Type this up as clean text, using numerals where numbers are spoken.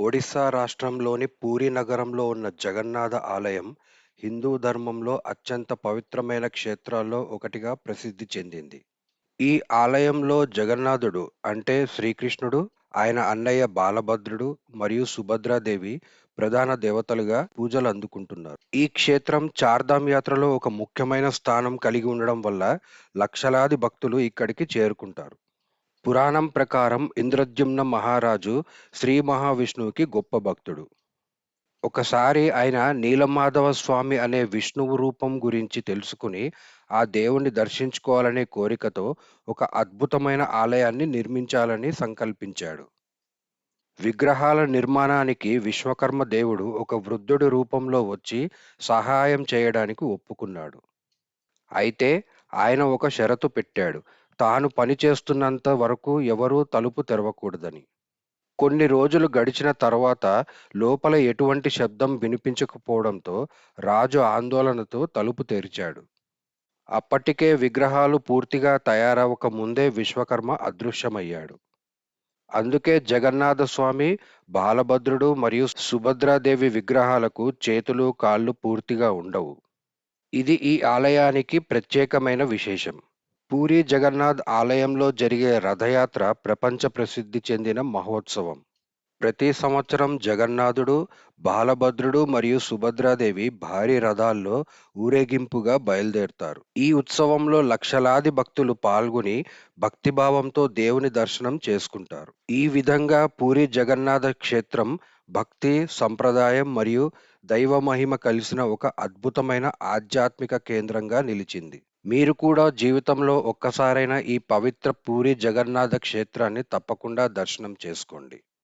ఒడిశా రాష్ట్రంలోని పూరీ నగరంలో ఉన్న జగన్నాథ ఆలయం హిందూ ధర్మంలో అత్యంత పవిత్రమైన క్షేత్రాల్లో ఒకటిగా ప్రసిద్ధి చెందింది. ఈ ఆలయంలో జగన్నాథుడు అంటే శ్రీకృష్ణుడు, ఆయన అన్నయ్య బాలభద్రుడు మరియు సుభద్రాదేవి ప్రధాన దేవతలుగా పూజలు అందుకుంటున్నారు. ఈ క్షేత్రం చార్ధామ్ యాత్రలో ఒక ముఖ్యమైన స్థానం కలిగి ఉండడం వల్ల లక్షలాది భక్తులు ఇక్కడికి చేరుకుంటారు. పురాణం ప్రకారం ఇంద్రద్యుమ్న మహారాజు శ్రీ మహావిష్ణువుకి గొప్ప భక్తుడు. ఒకసారి ఆయన నీలమాధవ స్వామి అనే విష్ణువు రూపం గురించి తెలుసుకుని ఆ దేవుణ్ణి దర్శించుకోవాలనే కోరికతో ఒక అద్భుతమైన ఆలయాన్ని నిర్మించాలని సంకల్పించాడు. విగ్రహాల నిర్మాణానికి విశ్వకర్మ దేవుడు ఒక వృద్ధుడి రూపంలో వచ్చి సహాయం చేయడానికి ఒప్పుకున్నాడు. అయితే ఆయన ఒక షరతు పెట్టాడు. తాను పని చేస్తున్నంత వరకు ఎవరూ తలుపు తెరవకూడదని. కొన్ని రోజులు గడిచిన తర్వాత లోపల ఎటువంటి శబ్దం వినిపించకపోవడంతో రాజు ఆందోళనతో తలుపు తెరిచాడు. అప్పటికే విగ్రహాలు పూర్తిగా తయారవ్వక ముందే విశ్వకర్మ అదృశ్యమయ్యాడు. అందుకే జగన్నాథ స్వామి, బాలభద్రుడు మరియు సుభద్రాదేవి విగ్రహాలకు చేతులు, కాళ్ళు పూర్తిగా ఉండవు. ఇది ఈ ఆలయానికి ప్రత్యేకమైన విశేషం. పూరీ జగన్నాథ్ ఆలయంలో జరిగే రథయాత్ర ప్రపంచ ప్రసిద్ధి చెందిన మహోత్సవం. ప్రతి సంవత్సరం జగన్నాథుడు, బాలభద్రుడు మరియు సుభద్రాదేవి భారీ రథాల్లో ఊరేగింపుగా బయలుదేరుతారు. ఈ ఉత్సవంలో లక్షలాది భక్తులు పాల్గొని భక్తిభావంతో దేవుని దర్శనం చేసుకుంటారు. ఈ విధంగా పూరీ జగన్నాథ క్షేత్రం భక్తి, సంప్రదాయం మరియు దైవ మహిమ కలిసిన ఒక అద్భుతమైన ఆధ్యాత్మిక కేంద్రంగా నిలిచింది. మీరు కూడా జీవితంలో ఒక్కసారైనా ఈ పవిత్ర పూరీ జగన్నాథ క్షేత్రాన్ని తప్పకుండా దర్శనం చేసుకోండి.